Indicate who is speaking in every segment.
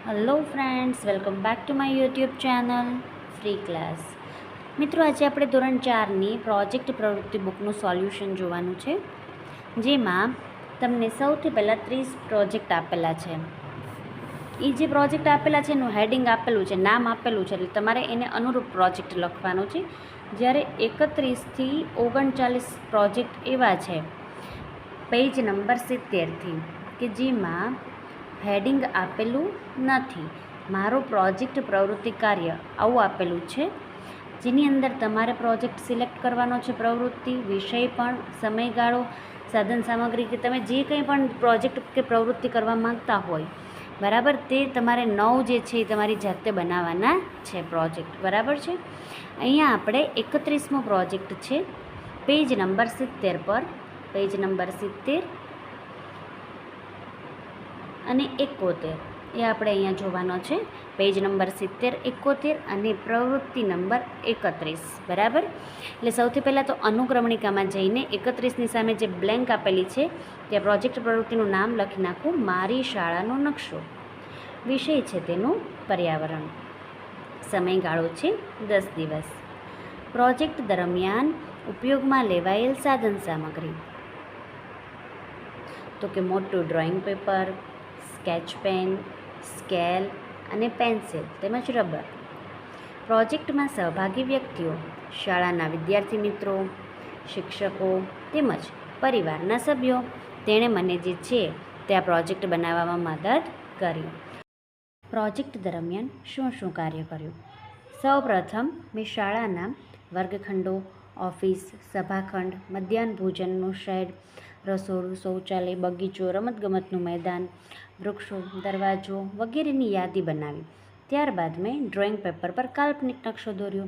Speaker 1: Hello friends, welcome back to my YouTube channel free class. મિત્રો, આજે આપણે ધોરણ 4ની પ્રોજેક્ટ પ્રવૃત્તિ બુકનું સોલ્યુશન જોવાનું છે, જેમાં તમને સૌથી પહેલાં 30 પ્રોજેક્ટ આપેલા છે. એ જે પ્રોજેક્ટ આપેલા છે એનું હેડિંગ આપેલું છે, નામ આપેલું છે, એટલે તમારે એને અનુરૂપ પ્રોજેક્ટ લખવાનો છે. જ્યારે 31થી 39 પ્રોજેક્ટ એવા છે પેજ નંબર 70થી કે જેમાં હેડિંગ આપેલું નથી. મારો પ્રોજેક્ટ પ્રવૃત્તિ કાર્ય આવું આપેલું છે, જેની અંદર તમારે પ્રોજેક્ટ સિલેક્ટ કરવાનો છે, પ્રવૃત્તિ, વિષય પણ, સમયગાળો, સાધન સામગ્રી કે તમે જે કંઈ પણ પ્રોજેક્ટ કે પ્રવૃત્તિ કરવા માંગતા હોય, બરાબર, તે તમારે 9 જે છે એ તમારી જાતે બનાવવાના છે પ્રોજેક્ટ, બરાબર છે. અહીંયા આપણે 31મો પ્રોજેક્ટ છે પેજ નંબર 70 પર, પેજ નંબર 70 અને 71 એ આપણે અહીંયા જોવાનો છે. પેજ નંબર 70, 71 અને પ્રવૃત્તિ નંબર 31, બરાબર. એટલે સૌથી પહેલાં તો અનુક્રમણિકામાં જઈને 31ની સામે જે બ્લેન્ક આપેલી છે ત્યાં પ્રોજેક્ટ પ્રવૃત્તિનું નામ લખી નાખું, મારી શાળાનો નકશો. વિષય છે તેનું પર્યાવરણ. સમયગાળો છે 10 દિવસ. પ્રોજેક્ટ દરમિયાન ઉપયોગમાં લેવાયેલ સાધન સામગ્રી તો કે મોટું drawing paper, sketch pen, scale અને પેન્સિલ તેમજ રબર. પ્રોજેક્ટમાં સહભાગી વ્યક્તિઓ શાળાના વિદ્યાર્થી મિત્રો, શિક્ષકો તેમજ પરિવારના સભ્યો. તેણે મને જે છે તે આ પ્રોજેક્ટ બનાવવામાં મદદ કરી. પ્રોજેક્ટ દરમિયાન શું શું કાર્ય કર્યું? સૌપ્રથમ મેં શાળાના વર્ગખંડો, ઓફિસ, સભાખંડ, મધ્યાહન ભોજનનું શેડ, રસોડું, શૌચાલય, બગીચો, રમતગમતનું મેદાન, વૃક્ષો, દરવાજો વગેરેની યાદી બનાવી. ત્યારબાદ મેં ડ્રોઈંગ પેપર પર કાલ્પનિક નકશો દોર્યો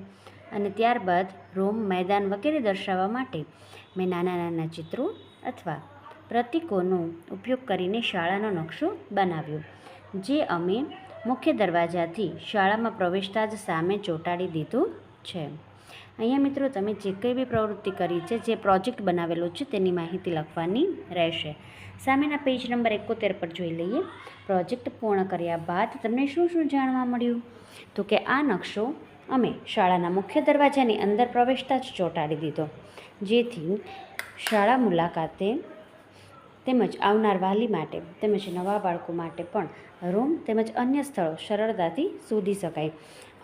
Speaker 1: અને ત્યારબાદ રૂમ, મેદાન વગેરે દર્શાવવા માટે મેં નાના નાના ચિત્રો અથવા પ્રતીકોનો ઉપયોગ કરીને શાળાનો નકશો બનાવ્યો, જે અમે મુખ્ય દરવાજાથી શાળામાં પ્રવેશતા જ સામે ચોંટાડી દીધું છે. અહીંયા મિત્રો, તમે જે કંઈ બી પ્રવૃત્તિ કરી છે, જે પ્રોજેક્ટ બનાવેલો છે તેની માહિતી લખવાની રહેશે. સામેના પેજ નંબર 71 પર જોઈ લઈએ. પ્રોજેક્ટ પૂર્ણ કર્યા બાદ તમને શું શું જાણવા મળ્યું? તો કે આ નકશો અમે શાળાના મુખ્ય દરવાજાની અંદર પ્રવેશતા જ ચોંટાડી દીધો, જેથી શાળા મુલાકાતે તેમજ આવનાર વાલી માટે તેમજ નવા બાળકો માટે પણ રૂમ તેમજ અન્ય સ્થળો સરળતાથી શોધી શકાય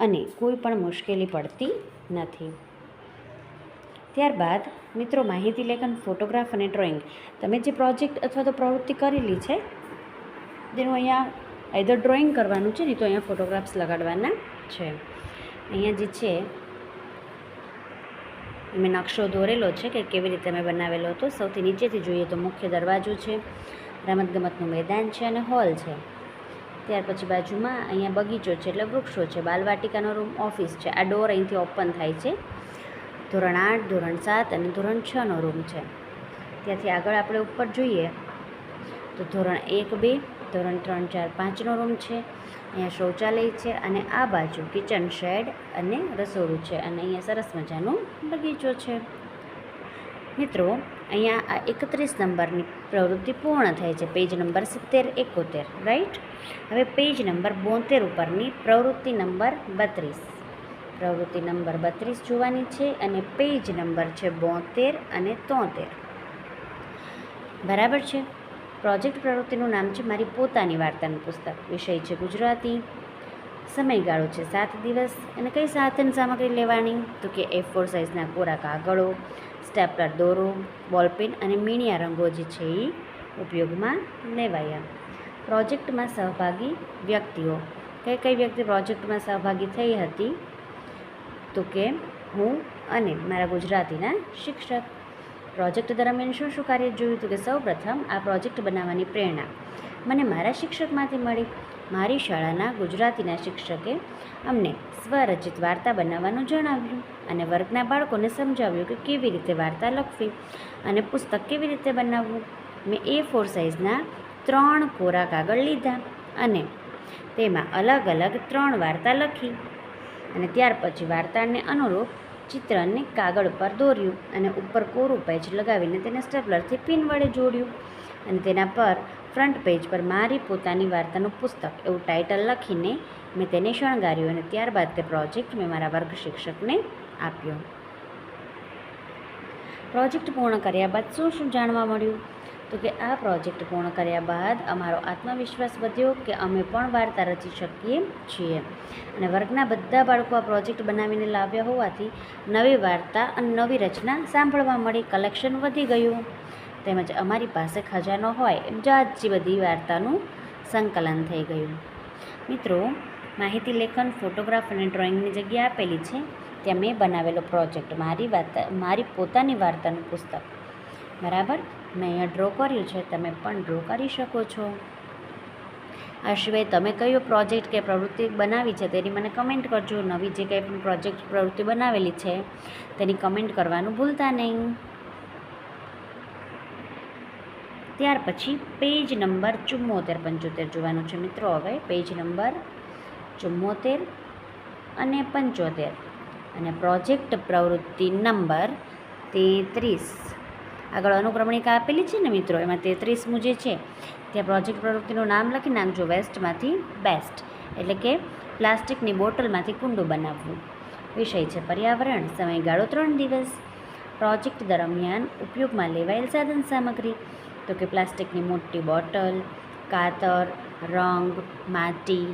Speaker 1: અને કોઈ પણ મુશ્કેલી પડતી નથી. ત્યારબાદ મિત્રો, માહિતી લેખન, ફોટોગ્રાફ અને ડ્રોઈંગ. તમે જે પ્રોજેક્ટ અથવા તો પ્રવૃત્તિ કરેલી છે તેનું અહીંયા આઈધર ડ્રોઈંગ કરવાનું છે, નહીં તો અહીંયા ફોટોગ્રાફ્સ લગાડવાના છે. અહીંયા જે છે મેં નકશો દોરેલો છે કે કેવી રીતે મેં બનાવેલો હતો. સૌથી નીચેથી જોઈએ તો મુખ્ય દરવાજો છે, રમતગમતનું મેદાન છે અને હોલ છે. ત્યાર પછી બાજુમાં અહીંયા બગીચો છે એટલે વૃક્ષો છે, બાલવાટિકાનો રૂમ, ઓફિસ છે. આ ડોર અહીંથી ઓપન થાય છે. ધોરણ 8, ધોરણ 7 અને ધોરણ 6નો રૂમ છે. ત્યાંથી આગળ આપણે ઉપર જોઈએ તો ધોરણ 1, 2, ધોરણ 3, 4, 5નો રૂમ છે. અહીંયા શૌચાલય છે અને આ બાજુ કિચન શેડ અને રસોડું છે અને અહીંયા સરસ મજાનો બગીચો છે. મિત્રો, અહીંયા આ 31 નંબરની પ્રવૃત્તિ પૂર્ણ થાય છે. Page number 70, 71, right. હવે પેજ નંબર 72 ઉપરની પ્રવૃત્તિ નંબર 32. પ્રવૃત્તિ નંબર 32 જોવાની છે અને પેજ નંબર છે 72 અને 73, બરાબર છે. પ્રોજેક્ટ પ્રવૃત્તિનું નામ છે મારી પોતાની વાર્તાનું પુસ્તક. વિષય છે ગુજરાતી. સમયગાળો છે 7 દિવસ. અને કઈ સાધન સામગ્રી લેવાની? તો કે A4 સાઇઝના કોરા કાગળો, સ્ટેપલર દોરો, બોલપેન અને મીણિયા રંગો જે છે એ ઉપયોગમાં લેવાયા. પ્રોજેક્ટમાં સહભાગી વ્યક્તિઓ. કઈ કઈ વ્યક્તિ પ્રોજેક્ટમાં સહભાગી થઈ હતી? તો કે હું અને મારા ગુજરાતીના શિક્ષક. પ્રોજેક્ટ દરમિયાન શું શું કાર્ય જોયું? તો કે સૌપ્રથમ આ પ્રોજેક્ટ બનાવવાની પ્રેરણા મને મારા શિક્ષકમાંથી મળી. મારી શાળાના ગુજરાતીના શિક્ષકે અમને સ્વરચિત વાર્તા બનાવવાનું જણાવ્યું અને વર્ગના બાળકોને સમજાવ્યું કે કેવી રીતે વાર્તા લખવી અને પુસ્તક કેવી રીતે બનાવવું. મેં A4 સાઇઝના 3 કોરા કાગળ લીધા અને તેમાં અલગ અલગ 3 વાર્તા લખી અને ત્યાર પછી વાર્તાને અનુરૂપ ચિત્રને કાગળ પર દોર્યું અને ઉપર કોરું પેચ લગાવીને તેને સ્ટેપલરથી પિન વડે જોડ્યું અને તેના પર ફ્રન્ટ પેજ પર મારી પોતાની વાર્તાનું પુસ્તક એવું ટાઇટલ લખીને મેં તેને શણગાર્યું અને ત્યારબાદ તે પ્રોજેક્ટ મેં મારા વર્ગ શિક્ષકને આપ્યો. પ્રોજેક્ટ પૂર્ણ કર્યા બાદ શું જાણવા મળ્યું? તો કે આ પ્રોજેક્ટ પૂર્ણ કર્યા બાદ અમારો આત્મવિશ્વાસ વધ્યો કે અમે પણ વાર્તા રચી શકીએ છીએ. અને વર્ગના બધા બાળકો આ પ્રોજેક્ટ બનાવીને લાવ્યા હોવાથી નવી વાર્તા અને નવી રચના સાંભળવા મળી. કલેક્શન વધી ગયું. તેમજ અમારી પાસે ખજાનો હોય એમ જાજી બધી વાર્તાનું સંકલન થઈ ગયું. મિત્રો, માહિતી લેખન, ફોટોગ્રાફ અને ડ્રોઈંગની જગ્યા આપેલી છે. ત્યાં મેં બનાવેલો પ્રોજેક્ટ મારી પોતાની વાર્તાનું પુસ્તક, બરાબર, મેં અહીંયા ડ્રો કર્યું છે. તમે પણ ડ્રો કરી શકો છો. આ સિવાય તમે કયો પ્રોજેક્ટ કે પ્રવૃત્તિ બનાવી છે તેની મને કમેન્ટ કરજો. નવી જે કંઈ પણ પ્રોજેક્ટ પ્રવૃત્તિ બનાવેલી છે તેની કમેન્ટ કરવાનું ભૂલતા નહીં. ત્યાર પછી પેજ નંબર 74-75 જોવાનું છે મિત્રો. હવે પેજ નંબર 74 અને 75 અને પ્રોજેક્ટ પ્રવૃત્તિ નંબર 33. આગળ અનુક્રમણિકા આપેલી છે ને મિત્રો, એમાં 33મું જે છે ત્યાં પ્રોજેક્ટ પ્રવૃત્તિનું નામ લખી નાખજો. વેસ્ટમાંથી બેસ્ટ, એટલે કે પ્લાસ્ટિકની બોટલમાંથી કુંડું બનાવવું. વિષય છે પર્યાવરણ. સમયગાળો 3 દિવસ. પ્રોજેક્ટ દરમિયાન ઉપયોગમાં લેવાયેલ સાધન સામગ્રી તો કે પ્લાસ્ટિકની મોટી બોટલ, કાતર, રંગ, માટી,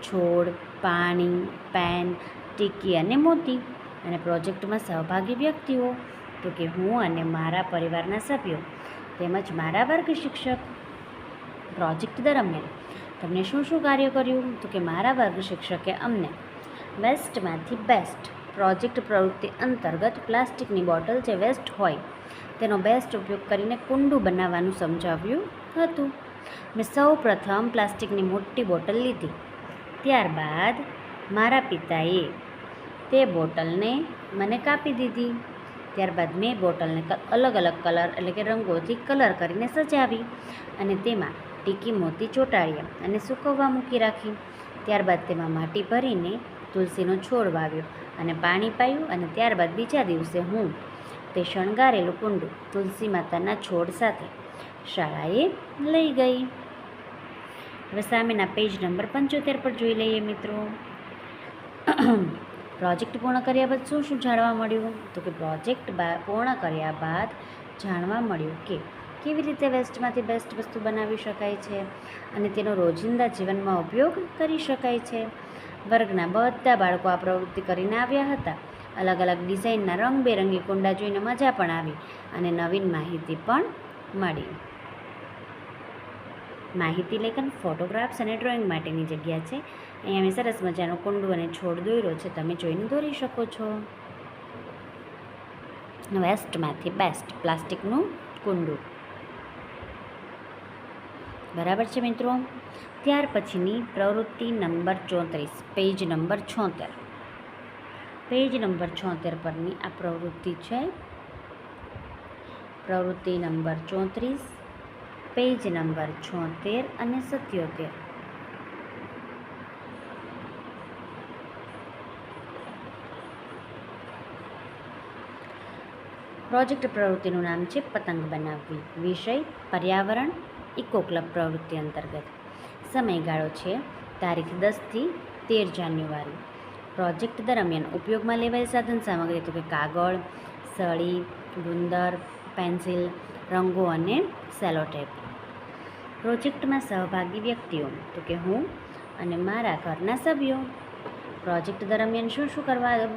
Speaker 1: છોડ, પાણી, પેન, ટીકી અને મોતી. અને પ્રોજેક્ટમાં સહભાગી વ્યક્તિઓ તો કે હું અને મારા પરિવારના સભ્યો તેમજ મારા વર્ગ શિક્ષક. પ્રોજેક્ટ દરમિયાન તમને શું શું કાર્ય કર્યું? તો કે મારા વર્ગ શિક્ષકે અમને વેસ્ટમાંથી બેસ્ટ પ્રોજેક્ટ પ્રવૃત્તિ અંતર્ગત પ્લાસ્ટિકની બોટલ જે વેસ્ટ હોય તેનો બેસ્ટ ઉપયોગ કરીને કુંડું બનાવવાનું સમજાવ્યું હતું. મેં સૌ પ્રથમ પ્લાસ્ટિકની મોટી બોટલ લીધી. ત્યારબાદ મારા પિતાએ તે બોટલને મને કાપી દીધી. ત્યારબાદ મેં બોટલને અલગ અલગ કલર એટલે કે રંગોથી કલર કરીને સજાવી અને તેમાં ટીકી મોતી ચોંટાડ્યા અને સૂકવવા મૂકી રાખી. ત્યારબાદ તેમાં માટી ભરીને તુલસીનો છોડ વાવ્યો અને પાણી પાયું. અને ત્યારબાદ બીજા દિવસે હું તે શણગારેલું કુંડું તુલસી માતાના છોડ સાથે શાળાએ લઈ ગઈ. હવે સામેના પેજ નંબર 75 પર જોઈ લઈએ મિત્રો. પ્રોજેક્ટ પૂર્ણ કર્યા બાદ શું જાણવા મળ્યું? તો કે પ્રોજેક્ટ પૂર્ણ કર્યા બાદ જાણવા મળ્યું કે કેવી રીતે વેસ્ટમાંથી બેસ્ટ વસ્તુ બનાવી શકાય છે અને તેનો રોજિંદા જીવનમાં ઉપયોગ કરી શકાય છે. વર્ગના બધા બાળકો આ પ્રવૃત્તિ કરીને આવ્યા હતા. અલગ અલગ ડિઝાઇનના રંગબેરંગી કુંડા જોઈને મજા પણ આવી અને નવીન માહિતી પણ મળી. માહિતી લેખન, ફોટોગ્રાફ્સ અને ડ્રોઈંગ માટેની જગ્યા છે. અહીંયા મેં સરસ મજાનું કુંડું અને છોડ દોર્યો છે. તમે જોઈને દોરી શકો છો. વેસ્ટમાંથી બેસ્ટ પ્લાસ્ટિકનું કુંડું, બરાબર છે મિત્રો. ત્યાર પછીની પ્રવૃત્તિ number 34, page number 76. Page number 76 પરની આ પ્રવૃત્તિ છે. પ્રવૃત્તિ નંબર 34, પેજ નંબર 76 અને 77. પ્રોજેક્ટ પ્રવૃત્તિનું નામ છે પતંગ બનાવવી. વિષય પર્યાવરણ, ઇકો ક્લબ પ્રવૃત્તિ અંતર્ગત. સમયગાળો છે તારીખ 10 થી 13 જાન્યુઆરી. પ્રોજેક્ટ દરમિયાન ઉપયોગમાં લેવાયેલ સાધન સામગ્રી તો કે કાગળ, સળી, ગુંદર, પેન્સિલ, રંગો અને સેલોટેપ. પ્રોજેક્ટમાં સહભાગી વ્યક્તિઓ તો કે હું અને મારા ઘરના સભ્યો. પ્રોજેક્ટ દરમિયાન શું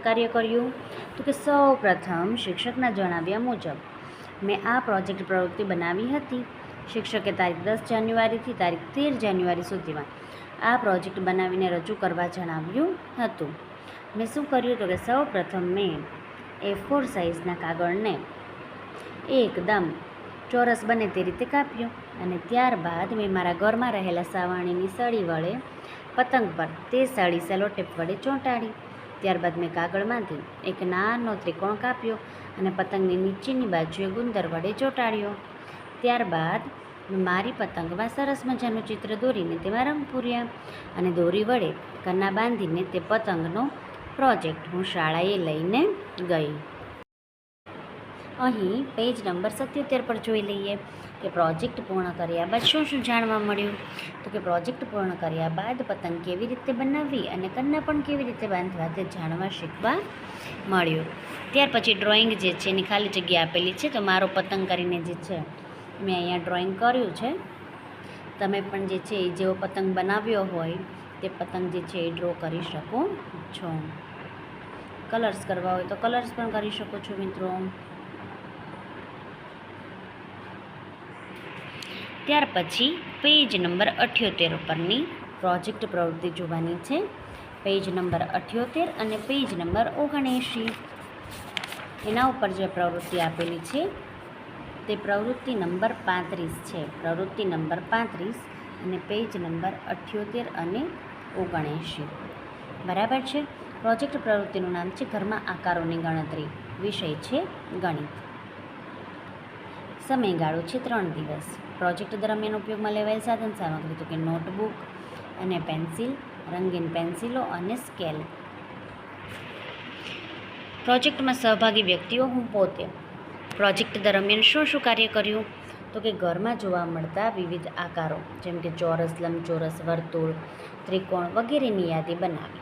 Speaker 1: કાર્ય કર્યું? તો કે સૌ પ્રથમ શિક્ષકના જણાવ્યા મુજબ મેં આ પ્રોજેક્ટ પ્રવૃત્તિ બનાવી હતી. શિક્ષકે તારીખ 10 જાન્યુઆરીથી તારીખ 13 જાન્યુઆરી સુધીમાં આ પ્રોજેક્ટ બનાવીને રજૂ કરવા જણાવ્યું હતું. મેં શું કર્યું તો કે સૌ પ્રથમ મેં A4 સાઇઝના કાગળને એકદમ ચોરસ બને તે રીતે કાપ્યું અને ત્યારબાદ મેં મારા ઘરમાં રહેલા સાવાણીની સળી વડે પતંગ પર તે સળી સેલોટેપ વડે ચોંટાડી. ત્યારબાદ મેં કાગળમાંથી એક નાનો ત્રિકોણ કાપ્યો અને પતંગની નીચેની બાજુએ ગુંદર વડે ચોંટાડ્યો. ત્યારબાદ મારી પતંગમાં સરસ મજાનું ચિત્ર દોરીને તેમાં રંગ પૂર્યા અને દોરી વડે કન્ના બાંધીને તે પતંગનો પ્રોજેક્ટ હું શાળાએ લઈને ગઈ. અહીં પેજ નંબર 77 પર જોઈ લઈએ કે પ્રોજેક્ટ પૂર્ણ કર્યા બાદ શું શું જાણવા મળ્યું. તો કે પ્રોજેક્ટ પૂર્ણ કર્યા બાદ પતંગ કેવી રીતે બનાવવી અને કન્ના પણ કેવી રીતે બાંધવા તે જાણવા શીખવા મળ્યું. ત્યાર પછી ડ્રોઈંગ જે છે એની ખાલી જગ્યા આપેલી છે. તો મારો પતંગ કરીને જે છે મેં અહીંયા ડ્રોઈંગ કર્યું છે. તમે પણ જે છે એ જેવો પતંગ બનાવ્યો હોય તે પતંગ જે છે એ ડ્રો કરી શકો છો. કલર્સ કરવા હોય તો કલર્સ પણ કરી શકો છો મિત્રો. ત્યાર પછી પેજ નંબર 78 પરની પ્રોજેક્ટ પ્રવૃત્તિ જોવાની છે. પેજ નંબર 78 અને પેજ નંબર 79 એના ઉપર જે પ્રવૃત્તિ આપેલી છે તે પ્રવૃત્તિ નંબર 35 છે. પ્રવૃત્તિ નંબર 35 અને પેજ નંબર 78 અને 79 બરાબર છે. પ્રોજેક્ટ પ્રવૃત્તિનું નામ છે ઘરમાં આકારોની ગણતરી. વિષય છે ગણિત. સમયગાળો છે 3 દિવસ. પ્રોજેક્ટ દરમિયાન ઉપયોગમાં લેવાયેલ સાધન સામગ્રી તો કે નોટબુક અને પેન્સિલ, રંગીન પેન્સિલો અને સ્કેલ. પ્રોજેક્ટમાં સહભાગી વ્યક્તિઓ હું પોતે. પ્રોજેક્ટ દરમિયાન શું શું કાર્ય કર્યું તો કે ઘરમાં જોવા મળતા વિવિધ આકારો જેમ કે ચોરસ, લંબચોરસ, વર્તુળ, ત્રિકોણ વગેરેની યાદી બનાવી.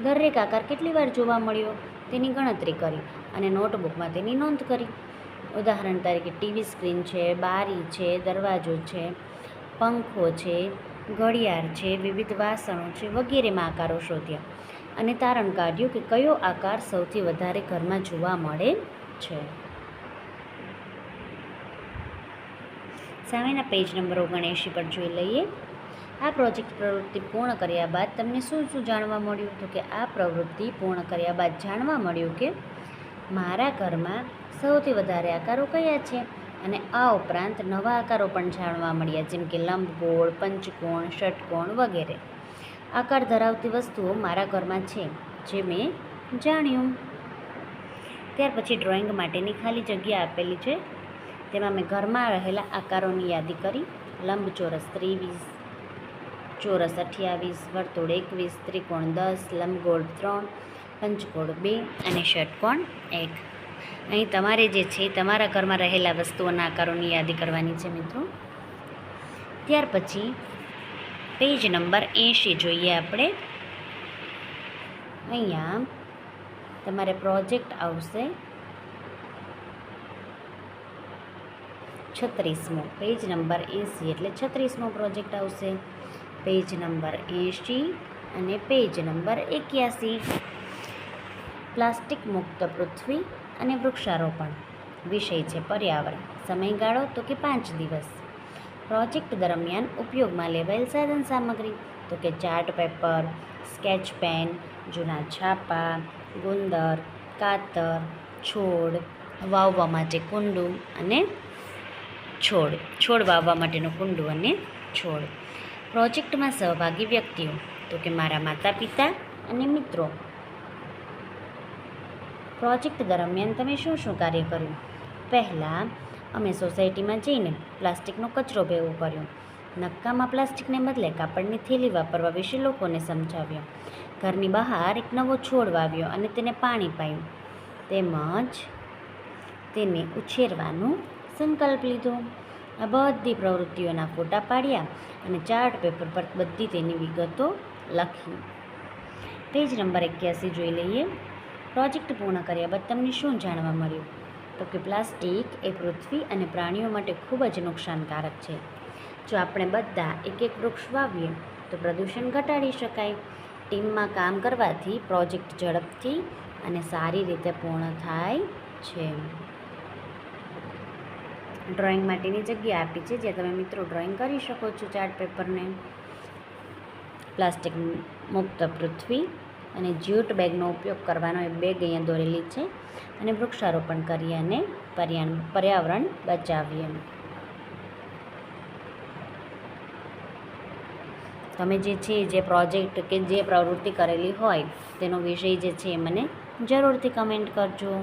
Speaker 1: દરેક આકાર કેટલી વાર જોવા મળ્યો તેની ગણતરી કરી અને નોટબુકમાં તેની નોંધ કરી. ઉદાહરણ તરીકે ટીવી સ્ક્રીન છે, બારી છે, દરવાજો છે, પંખો છે, ઘડિયાળ છે, વિવિધ વાસણો છે વગેરેમાં આકારો શોધ્યા અને તારણ કાઢ્યું કે કયો આકાર સૌથી વધારે ઘરમાં જોવા મળે છે. સામેના પેજ નંબર 79 પર જોઈ લઈએ. આ પ્રોજેક્ટ પ્રવૃત્તિ પૂર્ણ કર્યા બાદ તમને શું શું જાણવા મળ્યું તો કે આ પ્રવૃત્તિ પૂર્ણ કર્યા બાદ જાણવા મળ્યું કે મારા ઘરમાં સૌથી વધારે આકારો કયા છે અને આ ઉપરાંત નવા આકારો પણ જાણવા મળ્યા જેમ કે લંબગોળ, પંચકોણ, ષટકોણ વગેરે. આકાર ધરાવતી વસ્તુઓ મારા ઘરમાં છે જે મેં જાણ્યું. ત્યાર પછી ડ્રોઈંગ માટેની ખાલી જગ્યા આપેલી છે. તેમાં મેં ઘરમાં રહેલા આકારોની યાદી કરી. લંબચોરસ 23, ચોરસ 28, વર્તુળ 21, ત્રિકોણ 10, લંબગોળ 3, પંચકોણ 2 અને ષટકોણ 1. અહીં તમારે જે છે તમારા ઘરમાં રહેલા વસ્તુઓના આકારોની યાદી કરવાની છે મિત્રો. ત્યાર પછી પેજ નંબર 80 જોઈએ આપણે. અહીંયા તમારે પ્રોજેક્ટ આવશે 36મો. પેજ નંબર 80 એટલે 36મો પ્રોજેક્ટ આવશે. પેજ નંબર 80 અને પેજ નંબર 81. પ્લાસ્ટિક મુક્ત પૃથ્વી અને વૃક્ષારોપણ. વિષય છે પર્યાવરણ. સમયગાળો તો કે 5 દિવસ. પ્રોજેક્ટ દરમિયાન ઉપયોગમાં લેવાયેલ સાધન સામગ્રી તો કે ચાર્ટ પેપર, સ્કેચ પેન, જૂના છાપા, ગુંદર, કાતર, છોડ વાવવા માટે કુંડું અને છોડ વાવવા માટેનું કુંડું અને છોડ. પ્રોજેક્ટમાં સહભાગી વ્યક્તિઓ તો કે મારા માતા પિતા અને મિત્રો. પ્રોજેક્ટ દરમિયાન તમે શું શું કાર્ય કર્યું? પહેલાં અમે સોસાયટીમાં જઈને પ્લાસ્ટિકનો કચરો ભેગો કર્યો. નક્કામાં પ્લાસ્ટિકને બદલે કાપડની થેલી વાપરવા વિશે લોકોને સમજાવ્યો. ઘરની બહાર એક નવો છોડ વાવ્યો અને તેને પાણી પાયું. તેમજ તેને ઉછેરવાનો સંકલ્પ લીધો. આ બધી પ્રવૃત્તિઓના ફોટા પાડ્યા અને ચાર્ટ પેપર પર બધી તેની વિગતો લખી. પેજ નંબર 81 જોઈ લઈએ. પ્રોજેક્ટ પૂર્ણ કર્યા બાદ તમને શું જાણવા મળ્યું તો કે પ્લાસ્ટિક એ પૃથ્વી અને પ્રાણીઓ માટે ખૂબ જ નુકસાનકારક છે. જો આપણે બધા એક વૃક્ષ વાવીએ તો પ્રદૂષણ ઘટાડી શકાય. ટીમમાં કામ કરવાથી પ્રોજેક્ટ ઝડપથી અને સારી રીતે પૂર્ણ થાય છે. ડ્રોઈંગ માટેની જગ્યા આપી છે જ્યાં તમે મિત્રો ડ્રોઈંગ કરી શકો છો ચાર્ટ પેપરને. પ્લાસ્ટિક મુક્ત પૃથ્વી અને જ્યુટ બેગનો ઉપયોગ કરવાનો એ બેગ અહીંયા દોરેલી છે અને વૃક્ષારોપણ કરીએ અને પર્યાવરણ બચાવીએ. તમે જે છે જે પ્રોજેક્ટ કે જે પ્રવૃત્તિ કરેલી હોય તેનો વિષય જે છે એ મને જરૂરથી કમેન્ટ કરજો.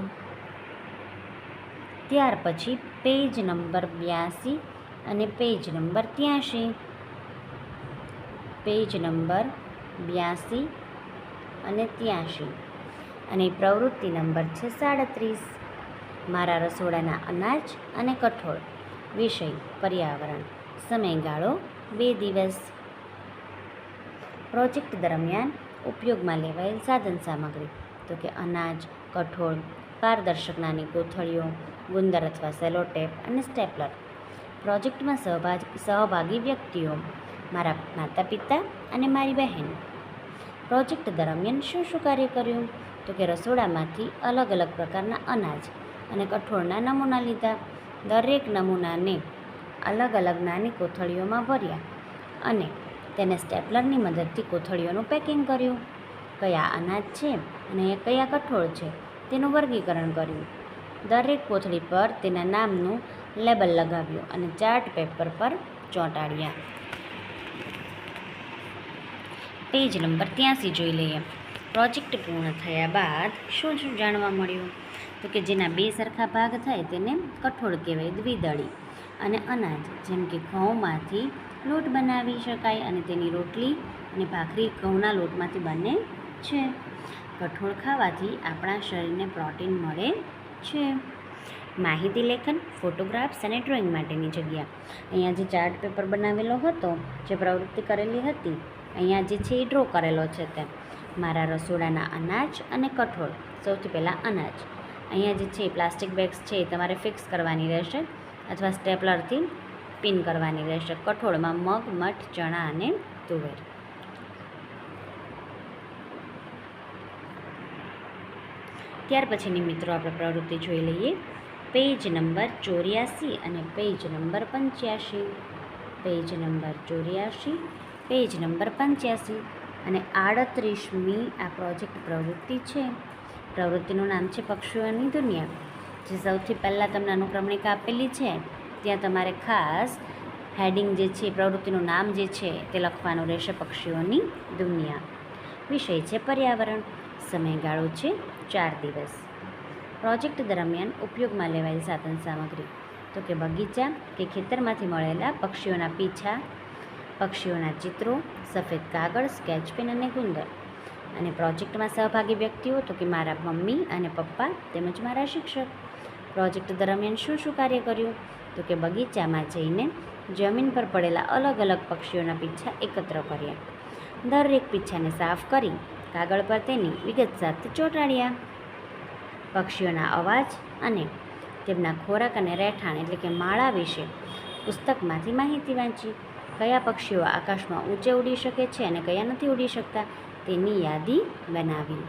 Speaker 1: ત્યાર પછી પેજ નંબર 82 અને પેજ નંબર 83. પેજ નંબર 82 અને 83 અને પ્રવૃત્તિ નંબર છે 37. મારા રસોડાના અનાજ અને કઠોળ. વિષય પર્યાવરણ. સમયગાળો 2 દિવસ. પ્રોજેક્ટ દરમિયાન ઉપયોગમાં લેવાયેલ સાધન સામગ્રી તો કે અનાજ, કઠોળ, પારદર્શક નાની કોથળીઓ, ગુંદર અથવા સેલોટેપ અને સ્ટેપલર. પ્રોજેક્ટમાં સહભાગી વ્યક્તિઓ મારા માતા પિતા અને મારી બહેન. પ્રોજેક્ટ દરમિયાન શું શું કાર્ય કર્યું તો કે રસોડામાંથી અલગ અલગ પ્રકારના અનાજ અને કઠોળના નમૂના લીધા. દરેક નમૂનાને અલગ અલગ નાની કોથળીઓમાં ભર્યા અને તેને સ્ટેપલરની મદદથી કોથળીઓનું પેકિંગ કર્યું. કયા અનાજ છે અને કયા કઠોળ છે તેનું વર્ગીકરણ કર્યું. દરેક કોથળી પર તેના નામનું લેબલ લગાવ્યું અને ચાર્ટ પેપર પર ચોંટાડ્યા. પેજ નંબર 83 જોઈ લઈએ. પ્રોજેક્ટ પૂર્ણ થયા બાદ શું શું જાણવા મળ્યું તો કે જેના 2 સરખા ભાગ થાય તેને કઠોળ કહેવાય. દ્વિદળી અને અનાજ જેમ કે ઘઉંમાંથી લોટ બનાવી શકાય અને તેની રોટલી અને ભાખરી ઘઉંના લોટમાંથી બને છે. કઠોળ ખાવાથી આપણા શરીરને પ્રોટીન મળે છે. માહિતી લેખન, ફોટોગ્રાફ્સ અને ડ્રોઈંગ માટેની જગ્યા. અહીંયા જે ચાર્ટ પેપર બનાવેલો હતો, જે પ્રવૃત્તિ કરેલી હતી, અહીંયા જે છે એ ડ્રો કરેલો છે તે મારા રસોડાના અનાજ અને કઠોળ. સૌથી પહેલાં અનાજ. અહીંયા જે છે પ્લાસ્ટિક બેગ્સ છે એ તમારે ફિક્સ કરવાની રહેશે અથવા સ્ટેપલરથી પિન કરવાની રહેશે. કઠોળમાં મગ, મઠ, ચણા અને તુવેર. ત્યાર પછીની મિત્રો આપણે પ્રવૃત્તિ જોઈ લઈએ. પેજ નંબર 84 અને page number 85. Page number 84, page number 85 અને 38મી આ પ્રોજેક્ટ પ્રવૃત્તિ છે. પ્રવૃત્તિનું નામ છે પક્ષીઓની દુનિયા. જે સૌથી પહેલાં તમને અનુક્રમણિકા આપેલી છે ત્યાં તમારે ખાસ હેડિંગ જે છે પ્રવૃત્તિનું નામ જે છે તે લખવાનું રહેશે. પક્ષીઓની દુનિયા. વિષય છે પર્યાવરણ. સમયગાળો છે 4 દિવસ. પ્રોજેક્ટ દરમિયાન ઉપયોગમાં લેવાયેલ સાધન સામગ્રી તો કે બગીચા કે ખેતરમાંથી મળેલા પક્ષીઓના પીછા, પક્ષીઓના ચિત્રો, સફેદ કાગળ, સ્કેચ પેન અને ગુંદર. અને પ્રોજેક્ટમાં સહભાગી વ્યક્તિઓ તો કે મારા મમ્મી અને પપ્પા તેમજ મારા શિક્ષક. પ્રોજેક્ટ દરમિયાન શું શું કાર્ય કર્યું તો કે બગીચામાં જઈને જમીન પર પડેલા અલગ અલગ પક્ષીઓના પીછા એકત્ર કર્યા. દરેક પીછાને સાફ કરી કાગળ પર તેની વિગત સાથે ચોંટાડ્યા. પક્ષીઓના અવાજ અને તેમના ખોરાક અને રહેઠાણ એટલે કે માળા વિશે પુસ્તકમાંથી માહિતી વાંચી. કયા પક્ષીઓ આકાશમાં ઊંચે ઉડી શકે છે અને કયા નથી ઉડી શકતા તેની યાદી બનાવી.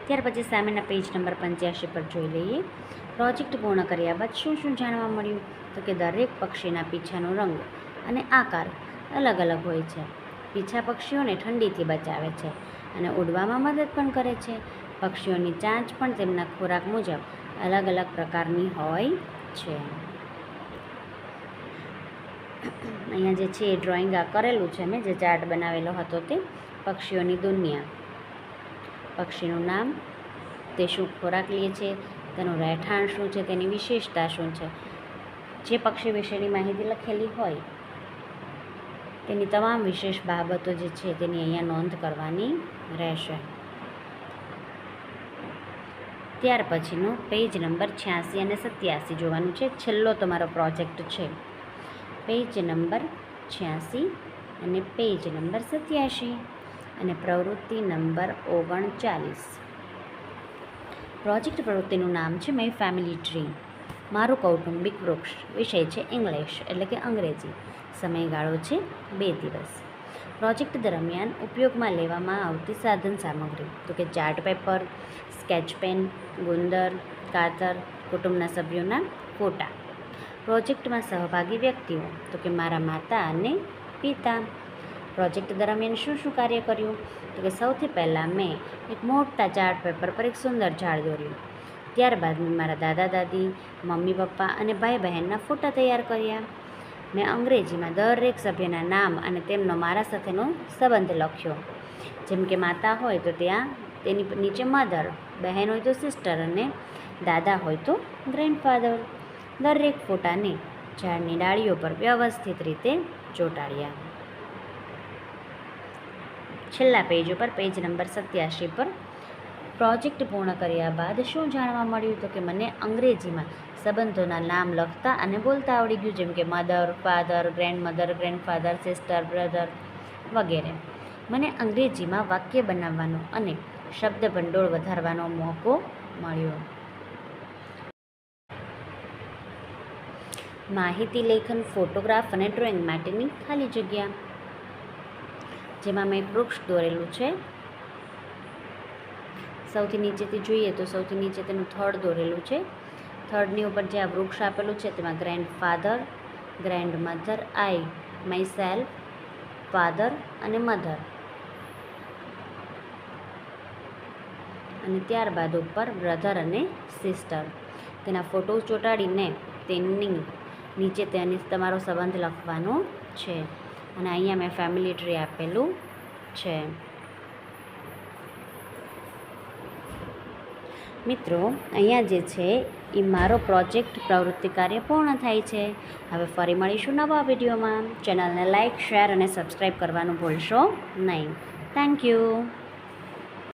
Speaker 1: ત્યાર પછી સામેના પેજ નંબર 85 પર જોઈ લઈએ. પ્રોજેક્ટ પૂર્ણ કર્યા બાદ શું શું જાણવા મળ્યું તો કે દરેક પક્ષીના પીછાનો રંગ અને આકાર અલગ અલગ હોય છે. પીછા પક્ષીઓને ઠંડીથી બચાવે છે અને ઉડવામાં મદદ પણ કરે છે. પક્ષીઓની ચાંચ પણ તેમના ખોરાક મુજબ અલગ અલગ પ્રકારની હોય છે. અહીંયા જે છે એ ડ્રોઈંગ આ કરેલું છે મેં, જે ચાર્ટ બનાવેલો હતો તે પક્ષીઓની દુનિયા. પક્ષીનું નામ, તે શું ખોરાક લે છે, તેનું રહેઠાણ શું છે, તેની વિશેષતા શું છે. જે પક્ષી વિશેની માહિતી લખેલી હોય તેની તમામ વિશેષ બાબતો જે છે તેની અહીંયા નોંધ કરવાની રહેશે. ત્યાર પછીનું પેજ નંબર 86 અને 87 જોવાનું છે. છેલ્લો તમારો પ્રોજેક્ટ છે. પેજ નંબર 86 અને પેજ નંબર 87 અને પ્રવૃત્તિ નંબર 39. પ્રોજેક્ટ પ્રવૃત્તિનું નામ છે માય ફેમિલી ટ્રી, મારું કૌટુંબિક વૃક્ષ. વિષય છે ઇંગ્લિશ એટલે કે અંગ્રેજી. સમયગાળો છે 2 દિવસ. પ્રોજેક્ટ દરમિયાન ઉપયોગમાં લેવામાં આવતી સાધન સામગ્રી તો કે ચાર્ટ પેપર, સ્કેચ પેન, ગુંદર, કાતર, કુટુંબના સભ્યોના ફોટા. પ્રોજેક્ટમાં સહભાગી વ્યક્તિઓ તો કે મારા માતા અને પિતા. પ્રોજેક્ટ દરમિયાન શું શું કાર્ય કર્યું તો કે સૌથી પહેલાં મેં એક મોટા ચાર્ટ પેપર પર એક સુંદર ઝાડ દોર્યું. ત્યારબાદ મેં મારા દાદા દાદી, મમ્મી પપ્પા અને ભાઈ બહેનના ફોટા તૈયાર કર્યા. મેં અંગ્રેજીમાં દરેક સભ્યના નામ અને તેમનો મારા સાથેનો સંબંધ લખ્યો. જેમ કે માતા હોય તો ત્યાં તેની નીચે મધર, બહેન હોય તો સિસ્ટર અને દાદા હોય તો ગ્રેન્ડફાધર. દરેક ફોટાને ઝાડની ડાળીઓ પર વ્યવસ્થિત રીતે ચોંટાડ્યા. છેલ્લા પેજ ઉપર પેજ નંબર 87 પર પ્રોજેક્ટ પૂર્ણ કર્યા બાદ શું જાણવા મળ્યું? તો કે મને અંગ્રેજીમાં સંબંધોના નામ લખતા અને બોલતા આવડી ગયું, જેમ કે mother, father, ગ્રેન્ડમધર, grandfather, sister, brother વગેરે. મને અંગ્રેજીમાં વાક્ય બનાવવાનો અને શબ્દ ભંડોળ વધારવાનો મોકો મળ્યો. માહિતી લેખન, ફોટોગ્રાફ અને ડ્રોઈંગ માટેની ખાલી જગ્યા, જેમાં મેં વૃક્ષ દોરેલું છે. સૌથી નીચેથી જોઈએ તો સૌથી નીચે તેનું થડ દોરેલું છે. થડની ઉપર જે આ વૃક્ષ આપેલું છે તેમાં ગ્રેન્ડફાધર, ગ્રેન્ડમધર, આઈ માયસેલ્ફ, ફાધર અને મધર, અને ત્યારબાદ ઉપર બ્રધર અને સિસ્ટર. તેના ફોટો ચોંટાડીને તેની નીચે તેની તમારો સંબંધ લખવાનો છે. અને અહીંયા મેં ફેમિલી ટ્રી આપેલું છે. મિત્રો, અહીંયા જે છે એ મારો પ્રોજેક્ટ પ્રવૃત્તિ કાર્ય પૂર્ણ થાય છે. હવે ફરી મળીશું નવા વિડીયોમાં. ચેનલને લાઇક, શેર અને સબસ્ક્રાઈબ કરવાનું ભૂલશો નહીં. Thank you.